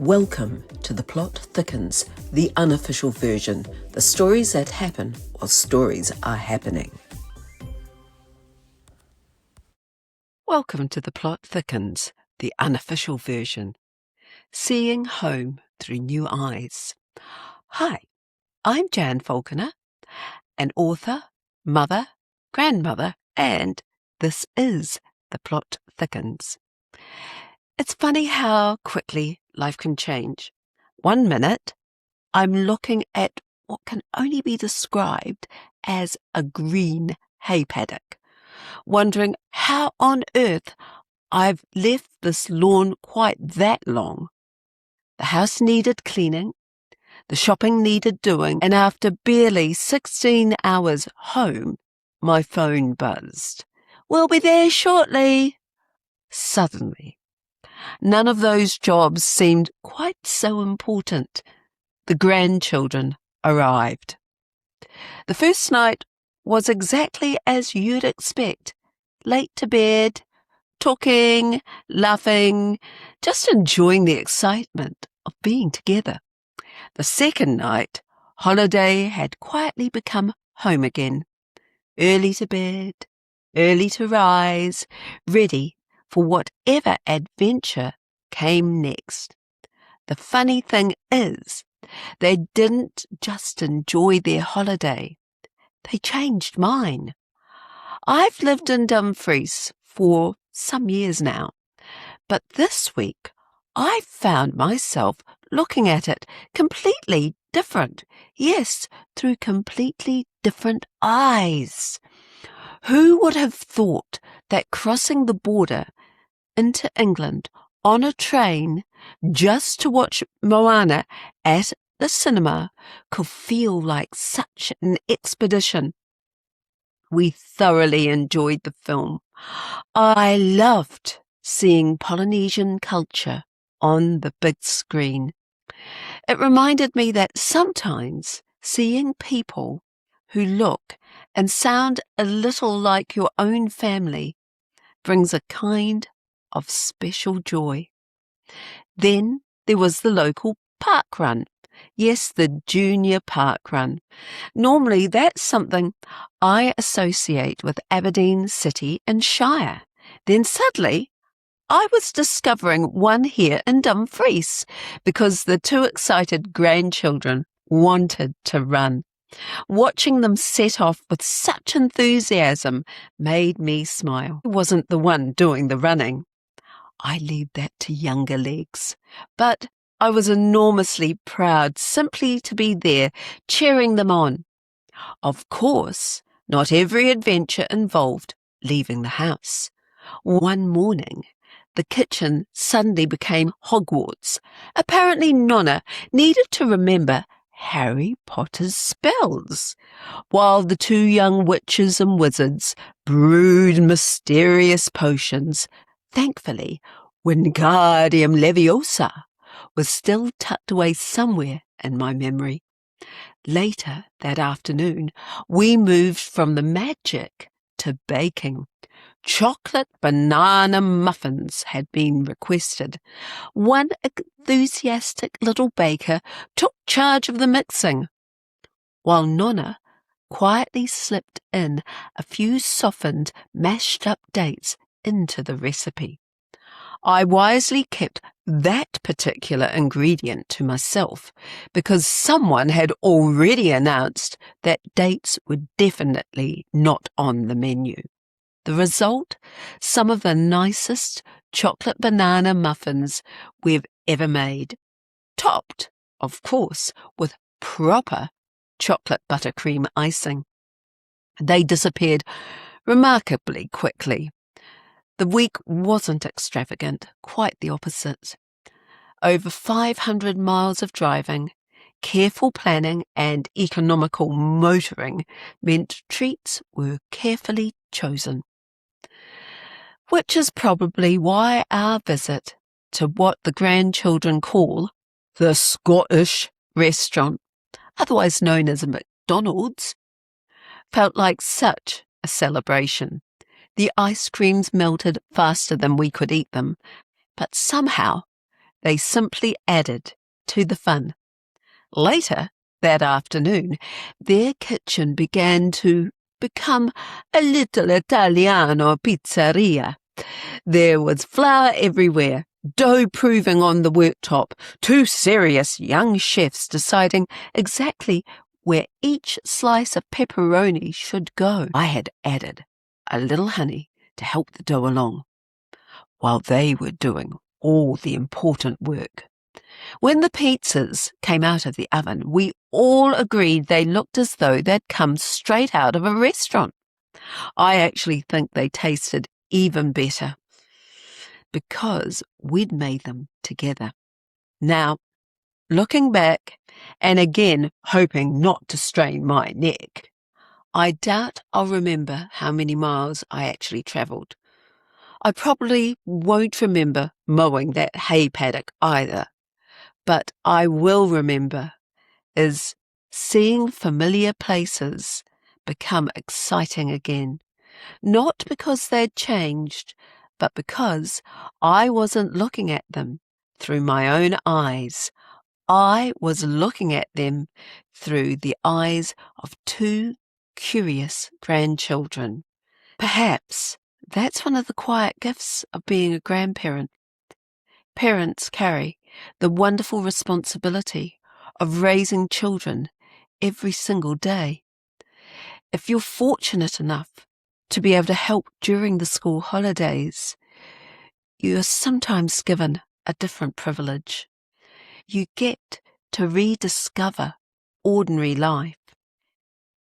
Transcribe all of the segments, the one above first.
Welcome to the Plot Thickens, the unofficial version, the stories that happen while stories are happening. Welcome to the Plot Thickens, the unofficial version, seeing home through new eyes. Hi, I'm Jan Falconer, an author, mother, grandmother, and this is the Plot Thickens. It's funny how quickly life can change. 1 minute, I'm looking at what can only be described as a green hay paddock, wondering how on earth I've left this lawn quite that long. The house needed cleaning, the shopping needed doing, and after barely 16 hours home, my phone buzzed. "We'll be there shortly." Suddenly, none of those jobs seemed quite so important. The grandchildren arrived. The first night was exactly as you'd expect. Late to bed, talking, laughing, just enjoying the excitement of being together. The second night, holiday had quietly become home again. Early to bed, early to rise, ready for whatever adventure came next. The funny thing is, they didn't just enjoy their holiday, they changed mine. I've lived in Dumfries for some years now, but this week I found myself looking at it completely different. Yes, through completely different eyes. Who would have thought that crossing the border into England on a train just to watch Moana at the cinema could feel like such an expedition? We thoroughly enjoyed the film. I loved seeing Polynesian culture on the big screen. It reminded me that sometimes seeing people who look and sound a little like your own family brings a kind of special joy. Then there was the local parkrun. Yes, the junior parkrun. Normally that's something I associate with Aberdeen City and Shire. Then suddenly I was discovering one here in Dumfries because the two excited grandchildren wanted to run. Watching them set off with such enthusiasm made me smile. I wasn't the one doing the running. I leave that to younger legs. But I was enormously proud simply to be there, cheering them on. Of course, not every adventure involved leaving the house. One morning, the kitchen suddenly became Hogwarts. Apparently Nonna needed to remember Harry Potter's spells, while the two young witches and wizards brewed mysterious potions. Thankfully, Wingardium Leviosa was still tucked away somewhere in my memory. Later that afternoon, we moved from the magic to baking. Chocolate banana muffins had been requested. One enthusiastic little baker took charge of the mixing, while Nonna quietly slipped in a few softened, mashed-up dates into the recipe. I wisely kept that particular ingredient to myself because someone had already announced that dates were definitely not on the menu. The result? Some of the nicest chocolate banana muffins we've ever made. Topped, of course, with proper chocolate buttercream icing. They disappeared remarkably quickly. The week wasn't extravagant, quite the opposite. Over 500 miles of driving, careful planning and economical motoring meant treats were carefully chosen. Which is probably why our visit to what the grandchildren call the Scottish restaurant, otherwise known as a McDonald's, felt like such a celebration. The ice creams melted faster than we could eat them, but somehow They simply added to the fun. Later that afternoon, their kitchen began to become a little Italiano pizzeria. There was flour everywhere, dough proving on the worktop, two serious young chefs deciding exactly where each slice of pepperoni should go. I had added a little honey to help the dough along, while they were doing all the important work. When the pizzas came out of the oven, we all agreed they looked as though they'd come straight out of a restaurant. I actually think they tasted even better because we'd made them together. Now, looking back, and again hoping not to strain my neck, I doubt I'll remember how many miles I actually travelled. I probably won't remember mowing that hay paddock either, but I will remember is seeing familiar places become exciting again. Not because they'd changed, but because I wasn't looking at them through my own eyes. I was looking at them through the eyes of two curious grandchildren. Perhaps that's one of the quiet gifts of being a grandparent. Parents carry the wonderful responsibility of raising children every single day. If you're fortunate enough to be able to help during the school holidays, you are sometimes given a different privilege. You get to rediscover ordinary life.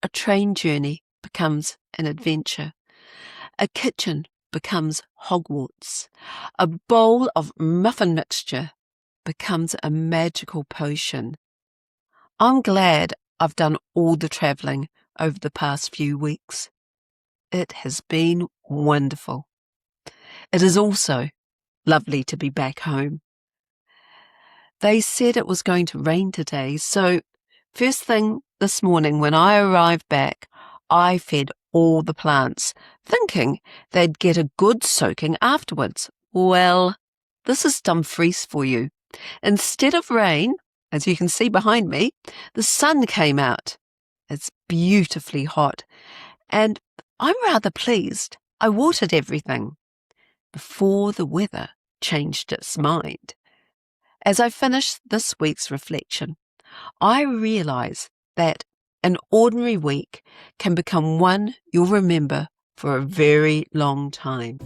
A train journey becomes an adventure. A kitchen becomes Hogwarts. A bowl of muffin mixture becomes a magical potion. I'm glad I've done all the travelling over the past few weeks. It has been wonderful. It is also lovely to be back home. They said it was going to rain today, so first thing this morning when I arrived back, I fed all the plants, thinking they'd get a good soaking afterwards. Well, this is Dumfries for you. Instead of rain, as you can see behind me, the sun came out. It's beautifully hot, and I'm rather pleased. I watered everything before the weather changed its mind. As I finish this week's reflection, I realise that an ordinary week can become one you'll remember for a very long time.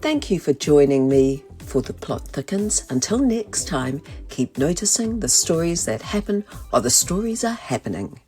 Thank you for joining me for the Plot Thickens. Until next time, keep noticing the stories that happen or the stories are happening.